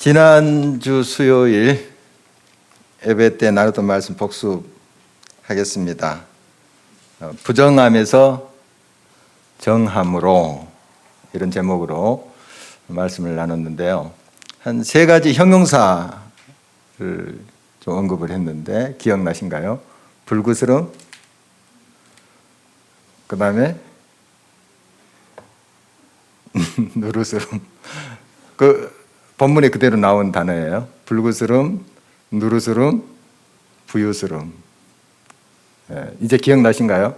지난주 수요일 예배 때 나눴던 말씀 복습하겠습니다. 부정함에서 정함으로, 이런 제목으로 말씀을 나눴는데요. 한 세 가지 형용사를 좀 언급을 했는데 기억나신가요? 불구스름, 그 다음에 누르스름. 그 본문에 그대로 나온 단어예요. 불구스름, 누르스름, 부유스름. 이제 기억나신가요?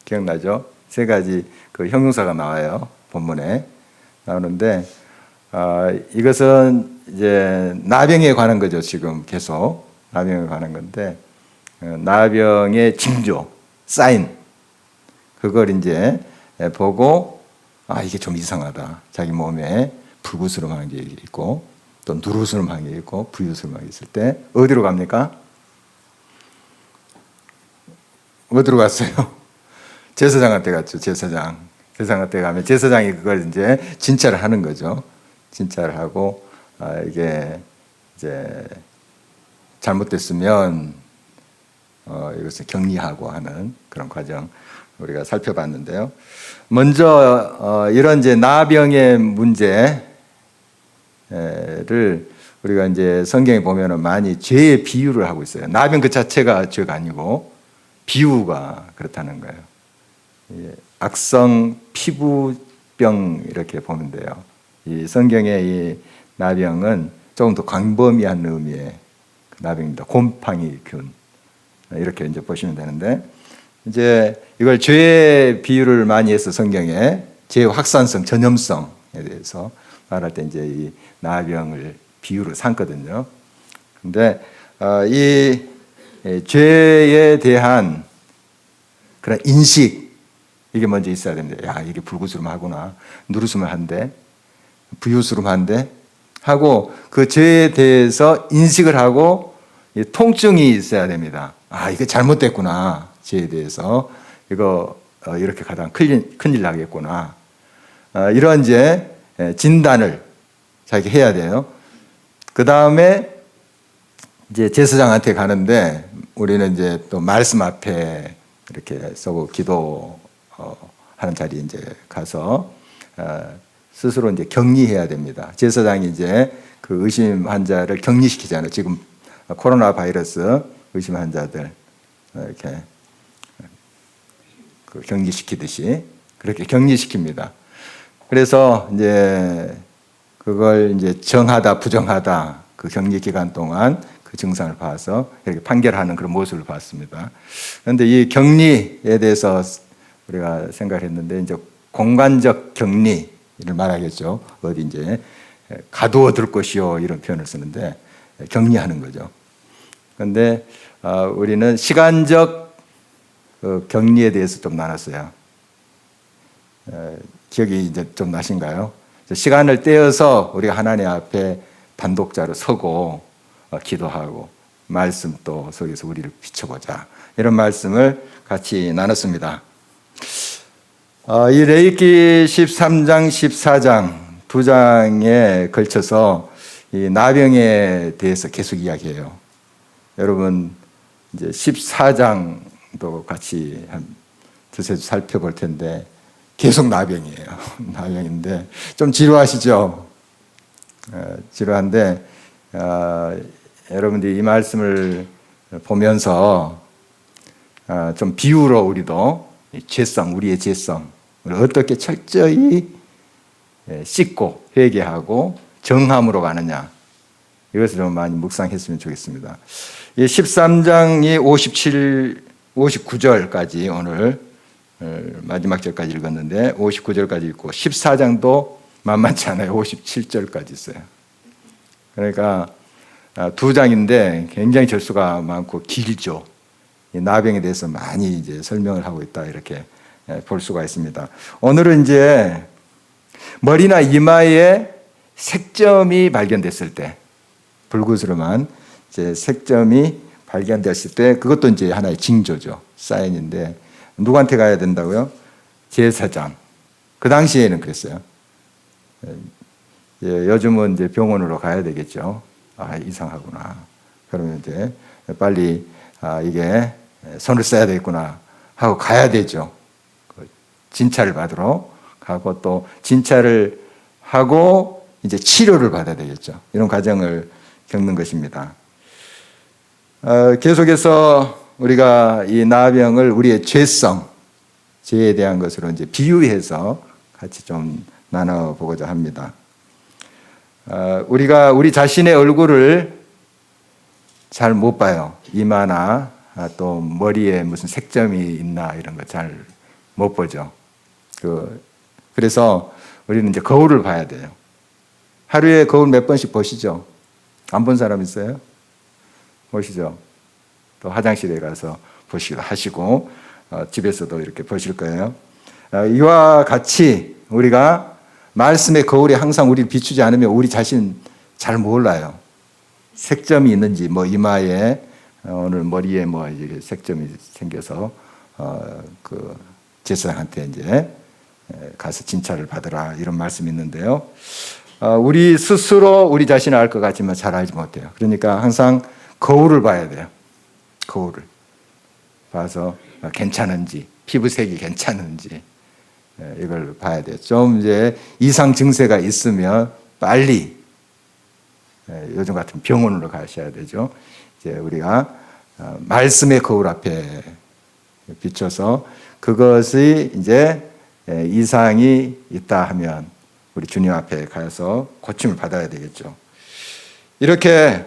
기억나죠? 세 가지 그 형용사가 나와요. 본문에 나오는데, 이것은 이제 나병에 관한 거죠. 지금 계속 나병에 관한 건데, 나병의 징조, 사인, 그걸 이제 보고 이게 좀 이상하다. 자기 몸에 불구스름한 게 있고 또 누르스름한 게 있고 부유스름한 게 있을 때 어디로 갑니까? 어디로 갔어요? 제사장한테 갔죠. 제사장한테 가면 제사장이 그걸 이제 진찰을 하는 거죠. 진찰을 하고 이게 이제 잘못됐으면 이것을 격리하고 하는 그런 과정 우리가 살펴봤는데요. 먼저 이런 이제 나병의 문제를 우리가 이제 성경에 보면은 많이 죄의 비유를 하고 있어요. 나병 그 자체가 죄가 아니고 비유가 그렇다는 거예요. 악성 피부병 이렇게 보면 돼요. 이 성경의 이 나병은 조금 더 광범위한 의미의 나병입니다. 곰팡이균 이렇게 이제 보시면 되는데, 이제 이걸 죄의 비유를 많이 해서 성경에 죄의 확산성, 전염성에 대해서 말할 때 이제 이 나병을 비유로 삼거든요. 근데 이 죄에 대한 그런 인식, 이게 먼저 있어야 됩니다. 야, 이게 불구스름하구나, 누르스름한데, 부유스름한데 하고 그 죄에 대해서 인식을 하고 통증이 있어야 됩니다. 이게 잘못됐구나. 죄에 대해서 이거 이렇게 가다가 큰일 나겠구나. 이런 이제 진단을 자기 해야 돼요. 그 다음에 이제 제사장한테 가는데 우리는 이제 또 말씀 앞에 이렇게 서고 기도하는 자리에 이제 가서 스스로 이제 격리해야 됩니다. 제사장이 이제 그 의심 환자를 격리시키잖아요. 지금 코로나 바이러스 의심 환자들 이렇게 격리시키듯이 그렇게 격리시킵니다. 그래서 이제 그걸 이제 정하다 부정하다 그 격리 기간 동안 그 증상을 봐서 이렇게 판결하는 그런 모습을 봤습니다. 그런데 이 격리에 대해서 우리가 생각을 했는데 이제 공간적 격리를 말하겠죠. 어디 이제 가두어 둘 것이요 이런 표현을 쓰는데 격리하는 거죠. 그런데 우리는 시간적 격리에 대해서 좀 나눴어요. 기억이 이제 좀 나신가요? 시간을 떼어서 우리가 하나님 앞에 단독자로 서고 기도하고 말씀 또 속에서 우리를 비춰보자, 이런 말씀을 같이 나눴습니다. 이 레위기 13장, 14장 두 장에 걸쳐서 이 나병에 대해서 계속 이야기해요. 여러분 이제 14장도 같이 한 두세 주 살펴볼 텐데 계속 나병이에요. 나병인데 좀 지루하시죠? 지루한데 여러분들이 이 말씀을 보면서 좀 비유로 우리도 죄성, 우리의 죄성 어떻게 철저히 씻고 회개하고 정함으로 가느냐, 이것을 좀 많이 묵상했으면 좋겠습니다. 이 13장이 59절까지 오늘 마지막 절까지 읽었는데 59절까지 읽고 14장도 만만치 않아요. 57절까지 있어요. 그러니까 두 장인데 굉장히 절수가 많고 길죠. 이 나병에 대해서 많이 이제 설명을 하고 있다, 이렇게 볼 수가 있습니다. 오늘은 이제 머리나 이마에 색점이 발견됐을 때, 불구스름한 이제 색점이 발견됐을 때, 그것도 이제 하나의 징조죠. 사인인데 누구한테 가야 된다고요? 제사장. 그 당시에는 그랬어요. 요즘은 이제 병원으로 가야 되겠죠. 이상하구나. 그러면 이제 빨리 이게 손을 써야 되겠구나 하고 가야 되죠. 진찰을 받으러 가고 또 진찰을 하고 이제 치료를 받아야 되겠죠. 이런 과정을 겪는 것입니다. 계속해서 우리가 이 나병을 우리의 죄성, 죄에 대한 것으로 이제 비유해서 같이 좀 나눠보고자 합니다. 우리가 우리 자신의 얼굴을 잘 못 봐요. 이마나 또 머리에 무슨 색점이 있나 이런 거 잘 못 보죠. 그래서 우리는 이제 거울을 봐야 돼요. 하루에 거울 몇 번씩 보시죠? 안 본 사람 있어요? 보시죠. 또 화장실에 가서 보시기도 하시고 집에서도 이렇게 보실 거예요. 이와 같이 우리가 말씀의 거울이 항상 우리를 비추지 않으면 우리 자신 잘 몰라요. 색점이 있는지, 뭐 이마에 오늘 머리에 뭐 이게 색점이 생겨서 그 제사장한테 이제 가서 진찰을 받으라 이런 말씀이 있는데요. 우리 스스로 우리 자신을 알 것 같지만 잘 알지 못해요. 그러니까 항상 거울을 봐야 돼요. 거울을 봐서 괜찮은지, 피부색이 괜찮은지 이걸 봐야 돼요. 좀 이제 이상 증세가 있으면 빨리 요즘 같은 병원으로 가셔야 되죠. 이제 우리가 말씀의 거울 앞에 비춰서 그것이 이제 이상이 있다 하면 우리 주님 앞에 가서 고침을 받아야 되겠죠. 이렇게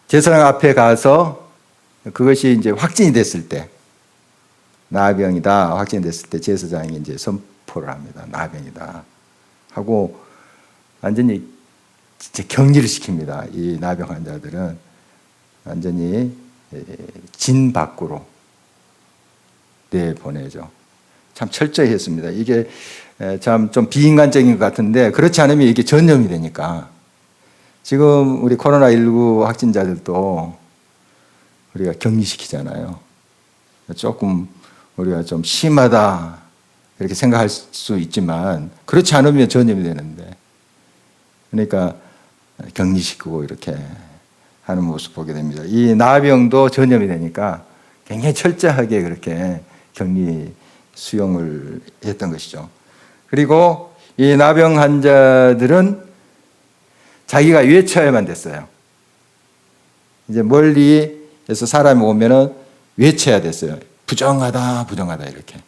제사장 앞에 가서 그것이 이제 확진이 됐을 때 나병이다 확진됐을 때 제사장이 이제 선포를 합니다. 나병이다 하고 완전히 진짜 격리를 시킵니다. 이 나병 환자들은 완전히 진 밖으로 내보내죠. 참 철저히 했습니다. 이게 참 좀 비인간적인 것 같은데 그렇지 않으면 이게 전염이 되니까 지금 우리 코로나19 확진자들도 우리가 격리시키잖아요. 조금 우리가 좀 심하다 이렇게 생각할 수 있지만 그렇지 않으면 전염이 되는데 그러니까 격리시키고 이렇게 하는 모습 보게 됩니다. 이 나병도 전염이 되니까 굉장히 철저하게 그렇게 격리 수용을 했던 것이죠. 그리고 이 나병 환자들은 자기가 외쳐야만 됐어요. 이제 멀리에서 사람이 오면은 외쳐야 됐어요. 부정하다, 부정하다 이렇게.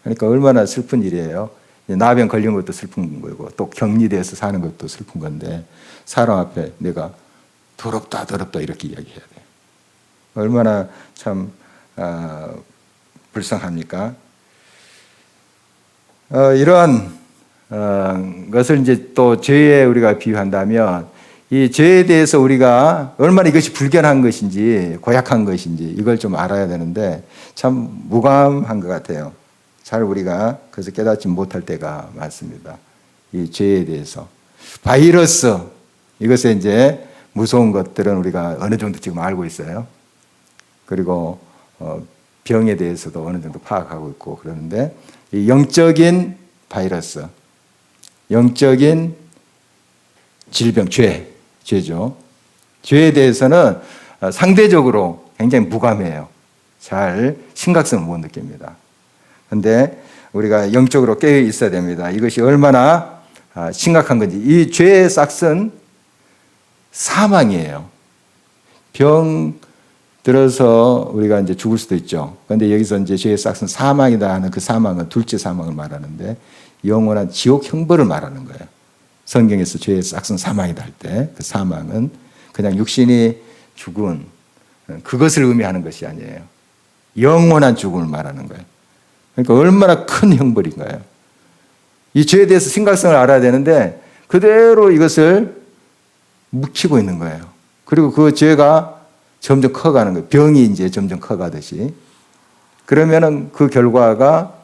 그러니까 얼마나 슬픈 일이에요. 나병 걸린 것도 슬픈 거고 또 격리돼서 사는 것도 슬픈 건데 사람 앞에 내가 더럽다, 더럽다 이렇게 이야기해야 돼요. 얼마나 참 불쌍합니까? 이러한 것을 이제 또 죄에 우리가 비유한다면 이 죄에 대해서 우리가 얼마나 이것이 불견한 것인지 고약한 것인지 이걸 좀 알아야 되는데 참 무감한 것 같아요. 잘 우리가 그래서 깨닫지 못할 때가 많습니다. 이 죄에 대해서 바이러스 이것에 이제 무서운 것들은 우리가 어느 정도 지금 알고 있어요. 그리고 병에 대해서도 어느 정도 파악하고 있고 그러는데 이 영적인 바이러스, 영적인 질병, 죄죠. 죄에 대해서는 상대적으로 굉장히 무감해요. 잘 심각성을 못 느낍니다. 그런데 우리가 영적으로 깨어 있어야 됩니다. 이것이 얼마나 심각한 건지. 이 죄의 싹은 사망이에요. 병 들어서 우리가 이제 죽을 수도 있죠. 그런데 여기서 이제 죄의 싹은 사망이다 하는 그 사망은 둘째 사망을 말하는데 영원한 지옥 형벌을 말하는 거예요. 성경에서 죄의 싹은 사망이다 할 때 그 사망은 그냥 육신이 죽은 그것을 의미하는 것이 아니에요. 영원한 죽음을 말하는 거예요. 그러니까 얼마나 큰 형벌인가요? 이 죄에 대해서 심각성을 알아야 되는데 그대로 이것을 묵히고 있는 거예요. 그리고 그 죄가 점점 커가는 거예요. 병이 이제 점점 커가듯이. 그러면은 그 결과가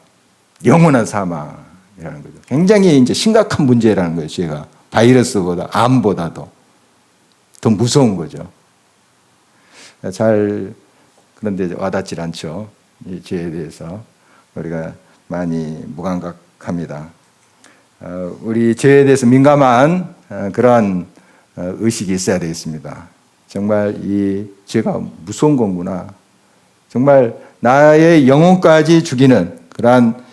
영원한 사망이라는 거죠. 굉장히 이제 심각한 문제라는 거예요. 죄가 바이러스보다 암보다도 더 무서운 거죠. 잘 그런데 와닿질 않죠. 이 죄에 대해서 우리가 많이 무감각한 합니다. 우리 죄에 대해서 민감한 그러한 의식이 있어야 되겠습니다. 정말 이 죄가 무서운 거구나. 정말 나의 영혼까지 죽이는 그러한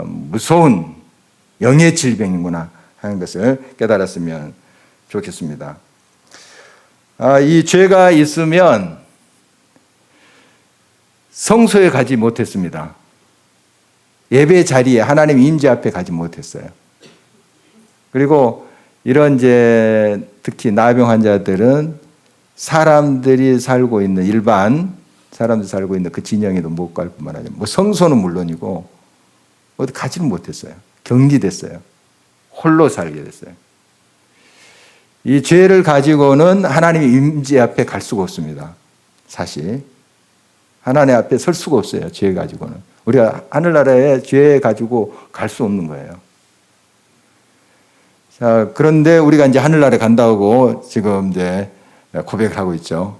무서운 영의 질병이구나 하는 것을 깨달았으면 좋겠습니다. 이 죄가 있으면 성소에 가지 못했습니다. 예배 자리에 하나님 임재 앞에 가지 못했어요. 그리고 이런 이제 특히 나병 환자들은 사람들이 살고 있는 일반 사람들이 살고 있는 그 진영에도 못 갈 뿐만 아니라 뭐 성소는 물론이고 어디 가지는 못했어요. 격리됐어요. 홀로 살게 됐어요. 이 죄를 가지고는 하나님의 임재 앞에 갈 수가 없습니다. 사실 하나님 앞에 설 수가 없어요. 죄 가지고는 우리가 하늘나라에 죄 가지고 갈 수 없는 거예요. 자, 그런데 우리가 이제 하늘나라에 간다고 지금 이제 고백을 하고 있죠.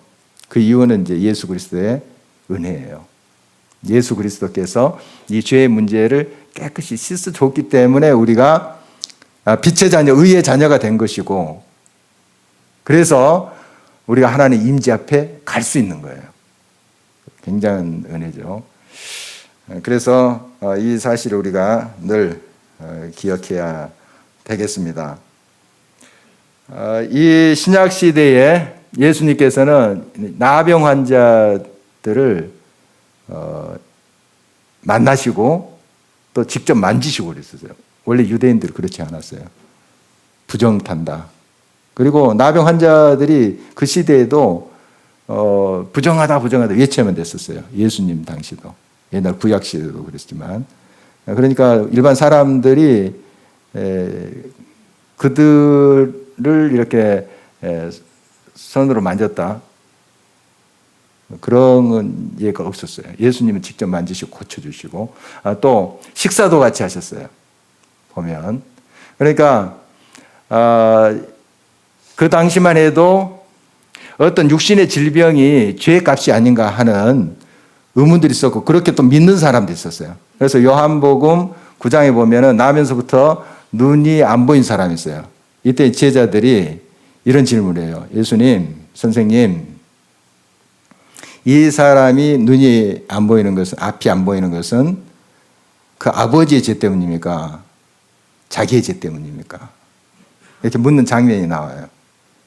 그 이유는 이제 예수 그리스도의 은혜예요. 예수 그리스도께서 이 죄의 문제를 깨끗이 씻어줬기 때문에 우리가 빛의 자녀, 의의 자녀가 된 것이고, 그래서 우리가 하나님 임재 앞에 갈 수 있는 거예요. 굉장한 은혜죠. 그래서 이 사실을 우리가 늘 기억해야 되겠습니다. 이 신약 시대에 예수님께서는 나병 환자들을 만나시고 또 직접 만지시고 그랬었어요. 원래 유대인들은 그렇지 않았어요. 부정탄다. 그리고 나병 환자들이 그 시대에도 부정하다 외치면 됐었어요. 예수님 당시도. 옛날 구약 시대도 그랬지만. 그러니까 일반 사람들이 그들을 이렇게 손으로 만졌다. 그런 예가 없었어요. 예수님은 직접 만지시고 고쳐주시고 또 식사도 같이 하셨어요. 보면. 그러니까 그 당시만 해도 어떤 육신의 질병이 죄값이 아닌가 하는 의문들이 있었고 그렇게 또 믿는 사람도 있었어요. 그래서 요한복음 9장에 보면은 나면서부터 눈이 안 보인 사람이 있어요. 이때 제자들이 이런 질문을 해요. 예수님, 선생님, 이 사람이 눈이 안 보이는 것은, 앞이 안 보이는 것은 그 아버지의 죄 때문입니까? 자기의 죄 때문입니까? 이렇게 묻는 장면이 나와요.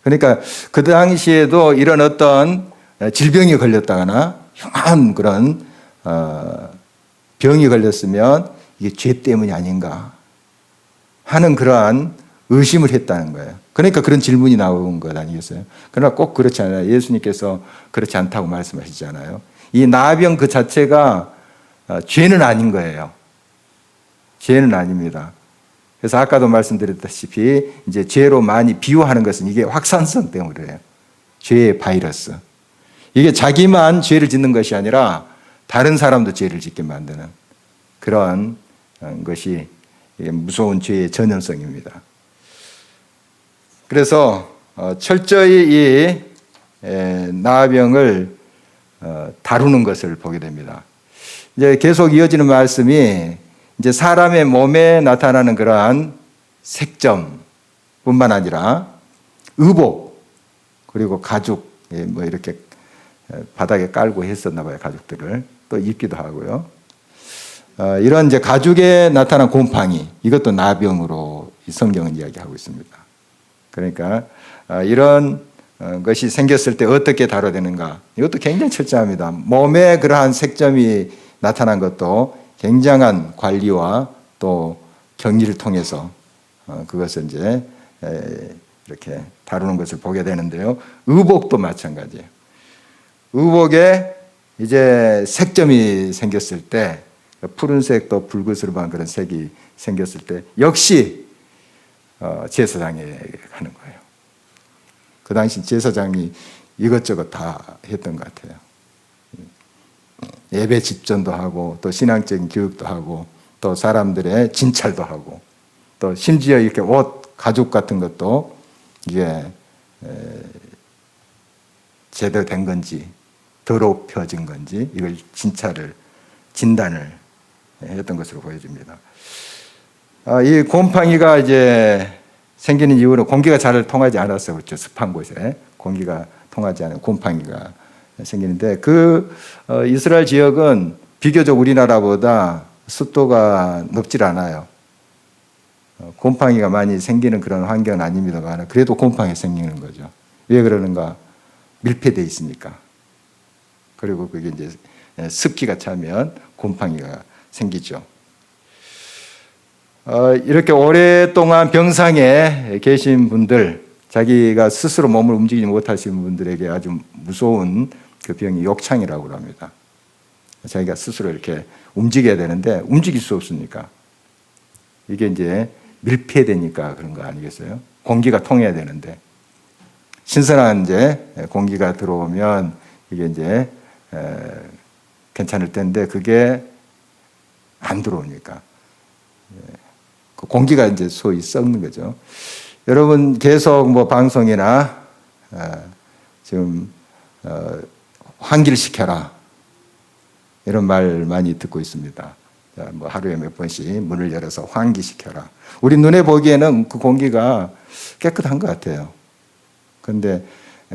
그러니까 그 당시에도 이런 어떤 질병이 걸렸다거나 흉한 그런 병이 걸렸으면 이게 죄 때문이 아닌가 하는 그러한 의심을 했다는 거예요. 그러니까 그런 질문이 나온 것 아니겠어요? 그러나 꼭 그렇지 않아요. 예수님께서 그렇지 않다고 말씀하시잖아요. 이 나병 그 자체가 죄는 아닌 거예요. 죄는 아닙니다. 그래서 아까도 말씀드렸다시피 이제 죄로 많이 비유하는 것은 이게 확산성 때문에 그래요. 죄의 바이러스. 이게 자기만 죄를 짓는 것이 아니라 다른 사람도 죄를 짓게 만드는 그런 것이 무서운 죄의 전염성입니다. 그래서 철저히 이 나병을 다루는 것을 보게 됩니다. 이제 계속 이어지는 말씀이 이제 사람의 몸에 나타나는 그러한 색점뿐만 아니라 의복 그리고 가죽 뭐 이렇게 바닥에 깔고 했었나 봐요. 가죽들을 또 입기도 하고요. 이런 이제 가죽에 나타난 곰팡이 이것도 나병으로 성경은 이야기하고 있습니다. 그러니까 이런 것이 생겼을 때 어떻게 다뤄야 되는가 이것도 굉장히 철저합니다. 몸에 그러한 색점이 나타난 것도 굉장한 관리와 또 격리를 통해서 그것을 이제 이렇게 다루는 것을 보게 되는데요. 의복도 마찬가지예요. 의복에 이제 색점이 생겼을 때 푸른색 또 붉은스름한 그런 색이 생겼을 때 역시 제사장이 하는 거예요. 그 당시 제사장이 이것저것 다 했던 것 같아요. 예배 집전도 하고 또 신앙적인 교육도 하고 또 사람들의 진찰도 하고 또 심지어 이렇게 옷 가죽 같은 것도 이게 제대로 된 건지 더럽혀진 건지 이걸 진단을 했던 것으로 보여집니다. 이 곰팡이가 이제 생기는 이유는 공기가 잘 통하지 않아서 그렇죠. 습한 곳에 공기가 통하지 않은 곰팡이가 생기는데 이스라엘 지역은 비교적 우리나라보다 습도가 높질 않아요. 곰팡이가 많이 생기는 그런 환경은 아닙니다만 그래도 곰팡이 생기는 거죠. 왜 그러는가? 밀폐되어 있으니까. 그리고 그게 이제 습기가 차면 곰팡이가 생기죠. 이렇게 오랫동안 병상에 계신 분들, 자기가 스스로 몸을 움직이지 못하시는 분들에게 아주 무서운 그 병이 욕창이라고 합니다. 자기가 스스로 이렇게 움직여야 되는데 움직일 수 없으니까. 이게 이제 밀폐되니까 그런 거 아니겠어요? 공기가 통해야 되는데. 신선한 이제 공기가 들어오면 이게 이제 괜찮을 텐데 그게 안 들어오니까. 그 공기가 이제 소위 썩는 거죠. 여러분 계속 뭐 방송이나 지금 환기를 시켜라 이런 말 많이 듣고 있습니다. 뭐 하루에 몇 번씩 문을 열어서 환기시켜라. 우리 눈에 보기에는 그 공기가 깨끗한 것 같아요. 그런데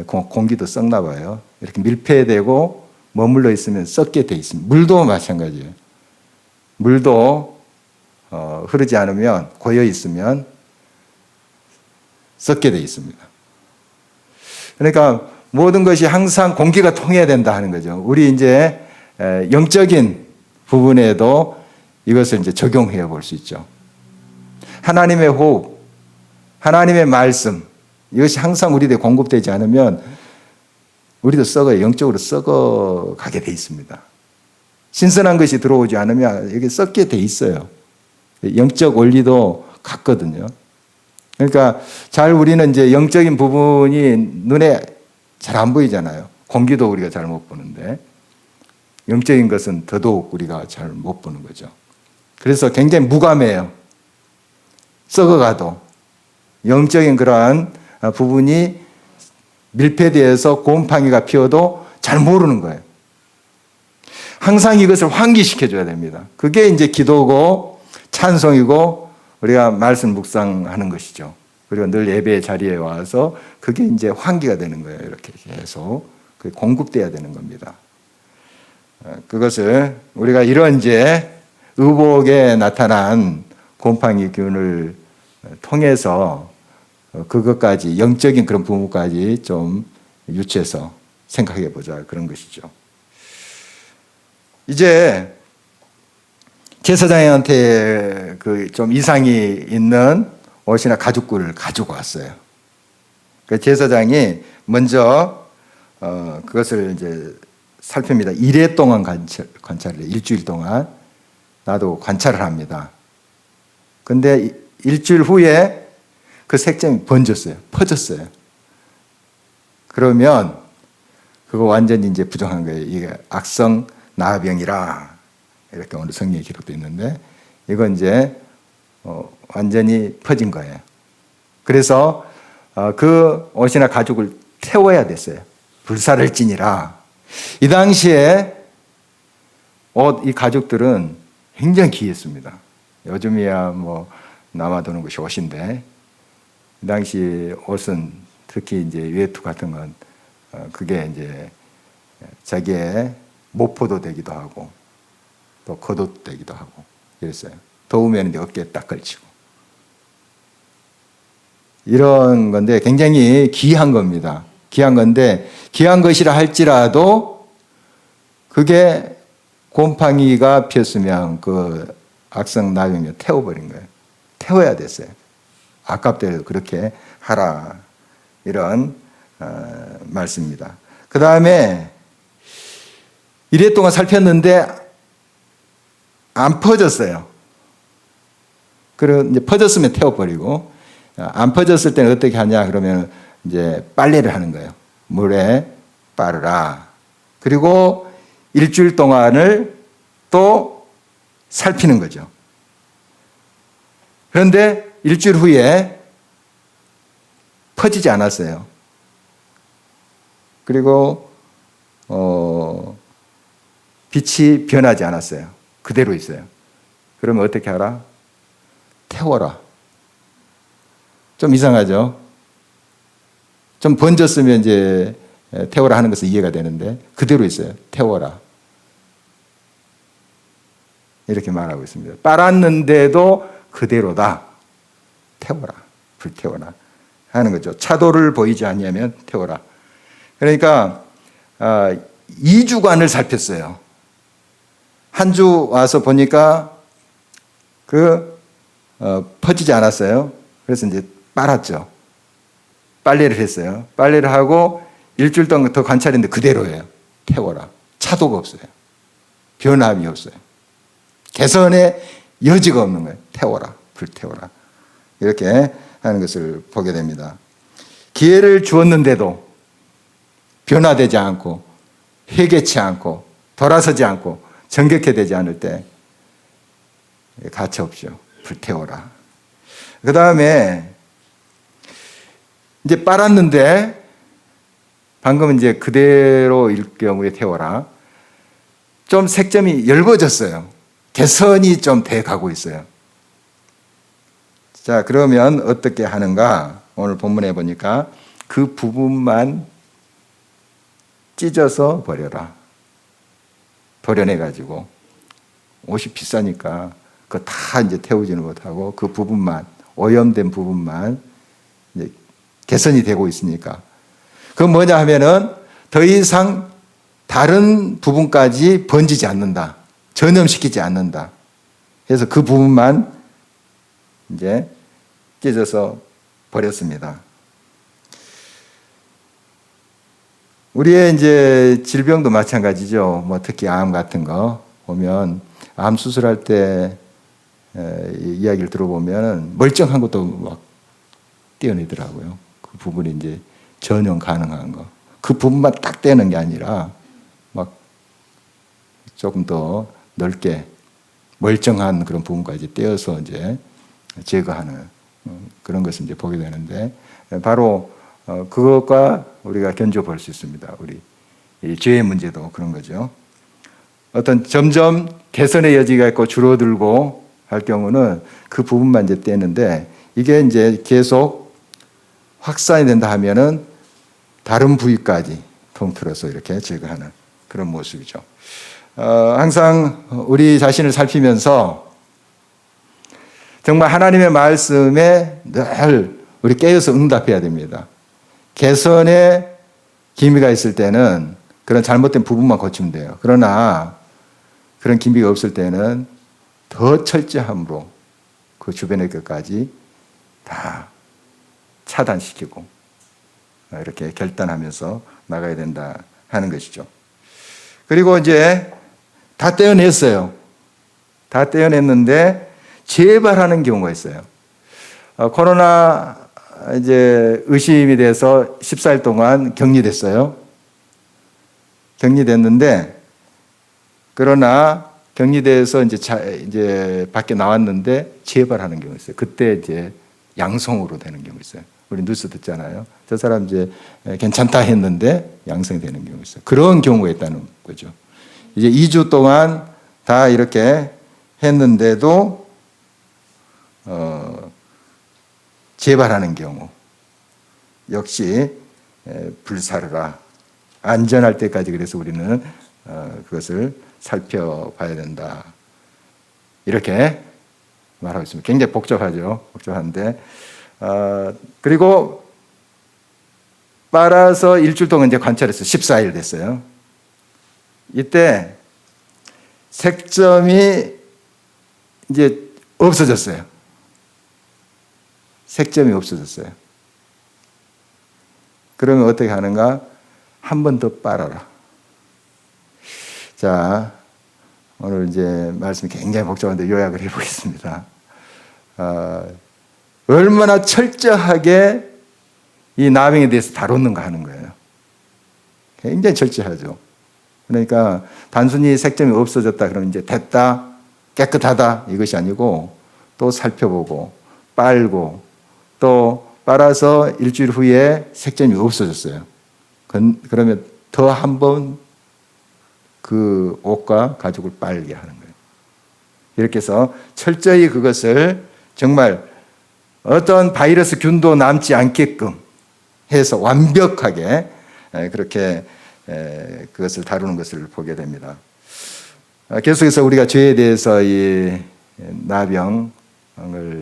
공기도 썩나 봐요. 이렇게 밀폐되고 머물러 있으면 썩게 돼 있습니다. 물도 마찬가지예요. 물도 흐르지 않으면 고여 있으면 썩게 돼 있습니다. 그러니까 모든 것이 항상 공기가 통해야 된다 하는 거죠. 우리 이제 영적인 부분에도 이것을 이제 적용해 볼 수 있죠. 하나님의 호흡, 하나님의 말씀, 이것이 항상 우리에게 공급되지 않으면 우리도 썩어요. 영적으로 썩어가게 돼 있습니다. 신선한 것이 들어오지 않으면 이게 썩게 돼 있어요. 영적 원리도 같거든요. 그러니까 우리는 이제 영적인 부분이 눈에 잘 안 보이잖아요. 공기도 우리가 잘 못 보는데 영적인 것은 더더욱 우리가 잘 못 보는 거죠. 그래서 굉장히 무감해요. 썩어가도 영적인 그러한 부분이 밀폐되어서 곰팡이가 피어도 잘 모르는 거예요. 항상 이것을 환기시켜줘야 됩니다. 그게 이제 기도고 찬송이고 우리가 말씀 묵상하는 것이죠. 그리고 늘 예배 자리에 와서 그게 이제 환기가 되는 거예요. 이렇게 계속 그게 공급돼야 되는 겁니다. 그것을 우리가 이런 이제 의복에 나타난 곰팡이 균을 통해서 그것까지 영적인 그런 부분까지 좀 유추해서 생각해 보자 그런 것이죠. 이제 제사장한테 그 좀 이상이 있는 옷이나 가죽꿀을 가지고 왔어요. 그 제사장이 먼저 그것을 이제 살핍니다. 1회 동안 관찰을 해요. 일주일 동안 나도 관찰을 합니다. 근데 일주일 후에 그 색점이 번졌어요. 퍼졌어요. 그러면 그거 완전히 이제 부정한 거예요. 이게 악성 나병이라 이렇게 오늘 성경에 기록되어 있는데 이건 이제 완전히 퍼진 거예요. 그래서 그 옷이나 가죽을 태워야 됐어요. 불사를 지니라. 이 당시에 이 가죽들은 굉장히 귀했습니다. 요즘이야 뭐 남아도는 것이 옷인데 이 당시 옷은 특히 이제 외투 같은 건 그게 이제 자기의 모포도 되기도 하고 또 겉옷도 되기도 하고 이랬어요. 더우면 이제 어깨에 딱 걸치고 이런 건데 굉장히 귀한 겁니다. 귀한 건데 귀한 것이라 할지라도 그게 곰팡이가 피었으면 그 악성 나병이 태워버린 거예요. 태워야 됐어요. 아깝더라도 그렇게 하라 이런 말씀입니다. 그 다음에 1회 동안 살폈는데 안 퍼졌어요. 그리고 이제 퍼졌으면 태워버리고 안 퍼졌을 때는 어떻게 하냐 그러면 이제 빨래를 하는 거예요. 물에 빠르라. 그리고 일주일 동안을 또 살피는 거죠. 그런데 일주일 후에 퍼지지 않았어요. 그리고 빛이 변하지 않았어요. 그대로 있어요. 그러면 어떻게 하라? 태워라. 좀 이상하죠? 좀 번졌으면 이제 태워라 하는 것은 이해가 되는데 그대로 있어요. 태워라. 이렇게 말하고 있습니다. 빨았는데도 그대로다. 태워라. 불태워라. 하는 거죠. 차도를 보이지 않냐면 태워라. 그러니까 2주간을 살폈어요. 한 주 와서 보니까 퍼지지 않았어요. 그래서 이제 빨았죠. 빨래를 했어요. 빨래를 하고 일주일 동안 더 관찰했는데 그대로예요. 태워라. 차도가 없어요. 변함이 없어요. 개선의 여지가 없는 거예요. 태워라. 불태워라. 이렇게 하는 것을 보게 됩니다. 기회를 주었는데도 변화되지 않고 회개치 않고 돌아서지 않고 정결케 되지 않을 때 가치 없죠. 불태워라. 그 다음에 이제 빨았는데 방금 이제 그대로일 경우에 태워라. 좀 색점이 엷어졌어요. 개선이 좀 돼 가고 있어요. 자, 그러면 어떻게 하는가? 오늘 본문에 보니까 그 부분만 찢어서 버려라. 도려내가지고 옷이 비싸니까 그거 다 이제 태우지는 못하고 그 부분만, 오염된 부분만 이제 개선이 되고 있으니까. 그건 뭐냐 하면은 더 이상 다른 부분까지 번지지 않는다. 전염시키지 않는다. 그래서 그 부분만 이제 찢어서 버렸습니다. 우리의 이제 질병도 마찬가지죠. 뭐 특히 암 같은 거 보면 암 수술할 때 이야기를 들어보면 멀쩡한 것도 막 떼어내더라고요. 그 부분이 이제 전용 가능한 거. 그 부분만 딱 떼는 게 아니라 막 조금 더 넓게 멀쩡한 그런 부분까지 떼어서 이제 제거하는 그런 것을 이제 보게 되는데 바로 그것과 우리가 견줘 볼 수 있습니다. 우리 이 죄의 문제도 그런 거죠. 어떤 점점 개선의 여지가 있고 줄어들고 할 경우는 그 부분만 이제 떼는데 이게 이제 계속 확산이 된다 하면은 다른 부위까지 통틀어서 이렇게 제거하는 그런 모습이죠. 항상 우리 자신을 살피면서 정말 하나님의 말씀에 늘 우리 깨어서 응답해야 됩니다. 개선의 기미가 있을 때는 그런 잘못된 부분만 고치면 돼요. 그러나 그런 기미가 없을 때는 더 철저함으로 그 주변의 것까지 다 차단시키고 이렇게 결단하면서 나가야 된다 하는 것이죠. 그리고 이제 다 떼어냈어요. 다 떼어냈는데 재발하는 경우가 있어요. 코로나 이제 의심이 돼서 14일 동안 격리됐어요. 격리됐는데 그러나 격리돼서 이제 밖에 나왔는데 재발하는 경우 있어요. 그때 이제 양성으로 되는 경우 있어요. 우리 뉴스 듣잖아요. 저 사람 이제 괜찮다 했는데 양성이 되는 경우 있어요. 그런 경우가 있다는 거죠. 이제 2주 동안 다 이렇게 했는데도 재발하는 경우 역시 불사르라. 안전할 때까지 그래서 우리는 그것을 살펴봐야 된다. 이렇게 말하고 있습니다. 굉장히 복잡하죠. 복잡한데 그리고 빨아서 일주일 동안 이제 관찰해서 14일 됐어요. 이때 색점이 이제 없어졌어요. 색점이 없어졌어요. 그러면 어떻게 하는가? 한 번 더 빨아라. 자, 오늘 이제 말씀이 굉장히 복잡한데 요약을 해보겠습니다. 얼마나 철저하게 이 나병에 대해서 다뤘는가 하는 거예요. 굉장히 철저하죠. 그러니까 단순히 색점이 없어졌다 그러면 이제 됐다, 깨끗하다 이것이 아니고 또 살펴보고 빨고 또 빨아서 일주일 후에 색점이 없어졌어요. 그러면 더 한 번 그 옷과 가죽을 빨게 하는 거예요. 이렇게 해서 철저히 그것을 정말 어떤 바이러스 균도 남지 않게끔 해서 완벽하게 그렇게 그것을 다루는 것을 보게 됩니다. 계속해서 우리가 죄에 대해서 이 나병을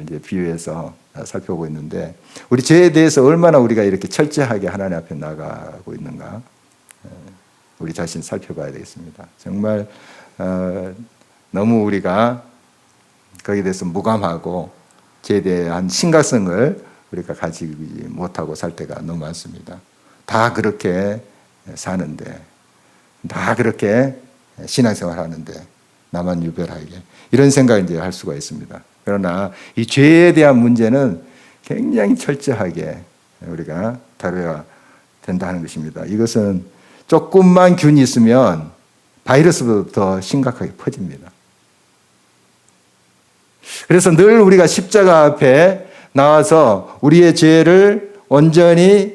이제 비유해서 살펴보고 있는데, 우리 죄에 대해서 얼마나 우리가 이렇게 철저하게 하나님 앞에 나가고 있는가, 우리 자신 살펴봐야 되겠습니다. 정말 너무 우리가 거기에 대해서 무감하고 죄에 대한 심각성을 우리가 가지지 못하고 살 때가 너무 많습니다. 다 그렇게 사는데, 다 그렇게 신앙생활 하는데 나만 유별하게, 이런 생각을 이제 할 수가 있습니다. 그러나 이 죄에 대한 문제는 굉장히 철저하게 우리가 다뤄야 된다는 것입니다. 이것은 조금만 균이 있으면 바이러스보다 더 심각하게 퍼집니다. 그래서 늘 우리가 십자가 앞에 나와서 우리의 죄를 온전히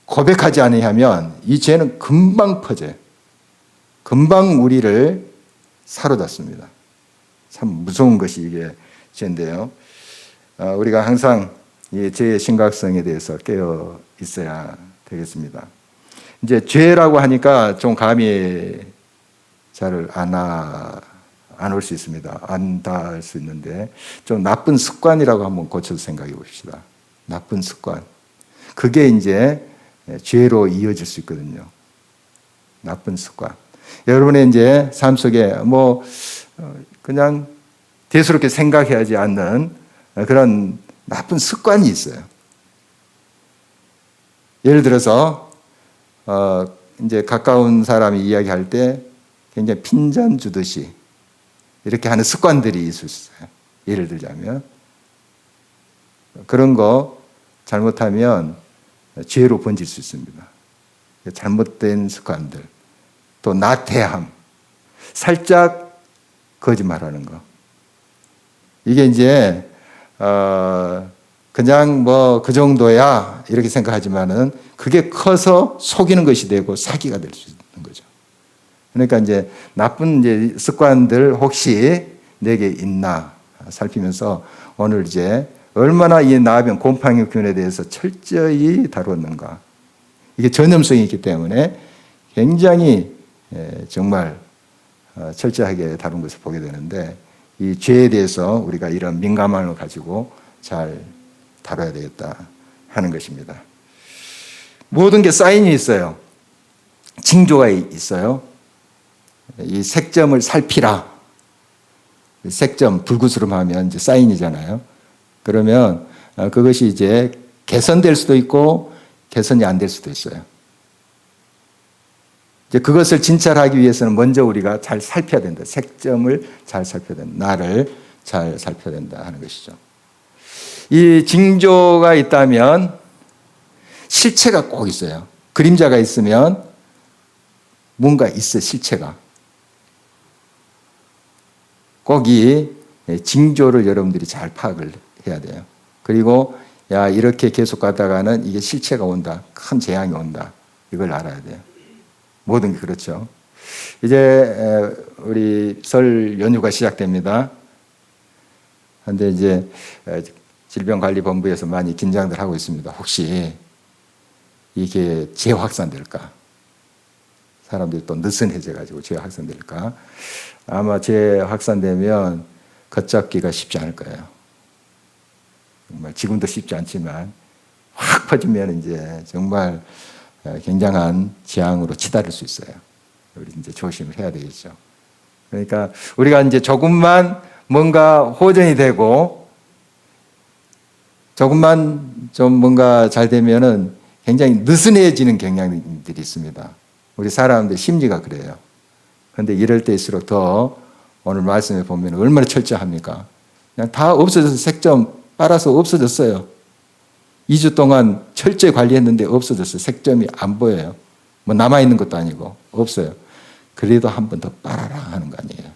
고백하지 않으면 이 죄는 금방 퍼져요. 금방 우리를 사로잡습니다. 참 무서운 것이 이게 죄인데요. 우리가 항상 이 죄의 심각성에 대해서 깨어 있어야 되겠습니다. 이제 죄라고 하니까 좀 감이 잘 안 올 수 있습니다. 안 닿을 수 있는데, 좀 나쁜 습관이라고 한번 고쳐서 생각해 봅시다. 나쁜 습관. 그게 이제 죄로 이어질 수 있거든요. 나쁜 습관. 여러분의 이제 삶 속에 그냥 대수롭게 생각해야지 않는 그런 나쁜 습관이 있어요. 예를 들어서 이제 가까운 사람이 이야기할 때 굉장히 핀잔 주듯이 이렇게 하는 습관들이 있을 수 있어요. 예를 들자면 그런 거 잘못하면 죄로 번질 수 있습니다. 잘못된 습관들, 또 나태함, 살짝 거짓말하는 거. 이게 이제 그냥 그 정도야 이렇게 생각하지만은 그게 커서 속이는 것이 되고 사기가 될 수 있는 거죠. 그러니까 이제 나쁜 이제 습관들 혹시 내게 있나 살피면서 오늘 이제 얼마나 이 나병 곰팡이균에 대해서 철저히 다뤘는가. 이게 전염성이 있기 때문에 굉장히 정말 철저하게 다룬 것을 보게 되는데, 이 죄에 대해서 우리가 이런 민감함을 가지고 잘 다뤄야 되겠다 하는 것입니다. 모든 게 사인이 있어요. 징조가 있어요. 이 색점을 살피라. 색점, 불구스름하면 이제 사인이잖아요. 그러면 그것이 이제 개선될 수도 있고 개선이 안 될 수도 있어요. 이제 그것을 진찰하기 위해서는 먼저 우리가 잘 살펴야 된다. 색점을 잘 살펴야 된다. 나를 잘 살펴야 된다 하는 것이죠. 이 징조가 있다면 실체가 꼭 있어요. 그림자가 있으면 뭔가 있어, 실체가. 꼭 이 징조를 여러분들이 잘 파악을 해야 돼요. 그리고 이렇게 계속 가다가는 이게 실체가 온다. 큰 재앙이 온다. 이걸 알아야 돼요. 모든 게 그렇죠. 이제 우리 설 연휴가 시작됩니다. 그런데 이제 질병관리본부에서 많이 긴장들 하고 있습니다. 혹시 이게 재확산될까? 사람들이 또 느슨해져가지고 재확산될까? 아마 재확산되면 걷잡기가 쉽지 않을 거예요. 정말 지금도 쉽지 않지만 확 퍼지면 이제 정말 굉장한 재앙으로 치달을 수 있어요. 우리 이제 조심을 해야 되겠죠. 그러니까 우리가 이제 조금만 뭔가 호전이 되고 조금만 좀 뭔가 잘 되면은 굉장히 느슨해지는 경향들이 있습니다. 우리 사람들 심리가 그래요. 그런데 이럴 때일수록 더 오늘 말씀에 보면 얼마나 철저합니까? 그냥 다 없어져서 색점 빨아서 없어졌어요. 2주 동안 철저히 관리했는데 없어졌어요. 색점이 안 보여요. 남아있는 것도 아니고 없어요. 그래도 한 번 더 빨아라 하는 거 아니에요.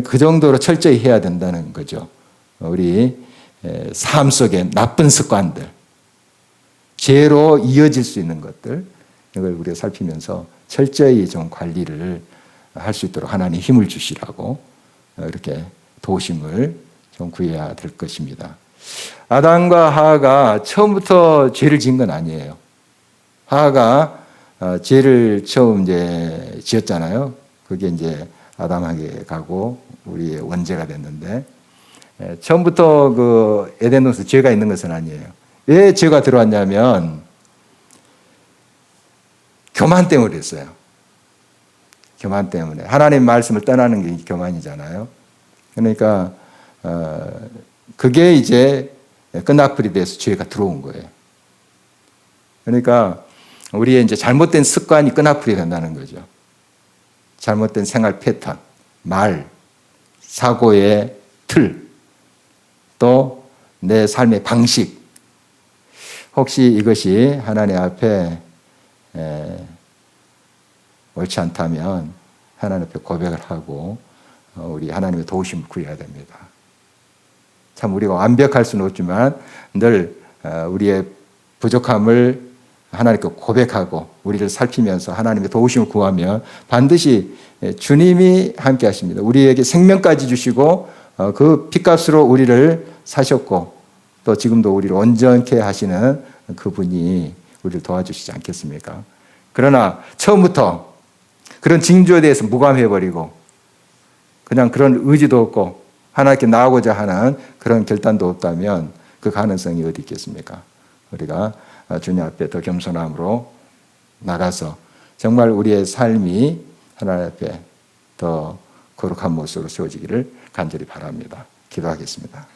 그 정도로 철저히 해야 된다는 거죠. 우리 삶 속에 나쁜 습관들, 죄로 이어질 수 있는 것들, 이걸 우리가 살피면서 철저히 좀 관리를 할 수 있도록 하나님 힘을 주시라고 이렇게 도심을 좀 구해야 될 것입니다. 아담과 하와가 처음부터 죄를 지은 건 아니에요. 하와가 죄를 처음 이제 지었잖아요. 그게 이제 아담에게 가고 우리의 원죄가 됐는데, 처음부터 그 에덴동산 죄가 있는 것은 아니에요. 왜 죄가 들어왔냐면 교만 때문에 그랬어요. 교만 때문에. 하나님 말씀을 떠나는 게 교만이잖아요. 그러니까 그게 이제 끈악불이 돼서 죄가 들어온 거예요. 그러니까 우리의 이제 잘못된 습관이 끈악불이 된다는 거죠. 잘못된 생활 패턴, 말, 사고의 틀, 또 내 삶의 방식. 혹시 이것이 하나님 앞에 옳지 않다면 하나님 앞에 고백을 하고 우리 하나님의 도우심을 구해야 됩니다. 참 우리가 완벽할 수는 없지만 늘 우리의 부족함을 하나님께 고백하고 우리를 살피면서 하나님의 도우심을 구하면 반드시 주님이 함께 하십니다. 우리에게 생명까지 주시고 그 핏값으로 우리를 사셨고 또 지금도 우리를 온전케 하시는 그분이 우리를 도와주시지 않겠습니까? 그러나 처음부터 그런 징조에 대해서 무감해버리고 그냥 그런 의지도 없고 하나님께 나아가고자 하는 그런 결단도 없다면 그 가능성이 어디 있겠습니까? 우리가 주님 앞에 더 겸손함으로 나가서 정말 우리의 삶이 하나님 앞에 더 거룩한 모습으로 세워지기를 간절히 바랍니다. 기도하겠습니다.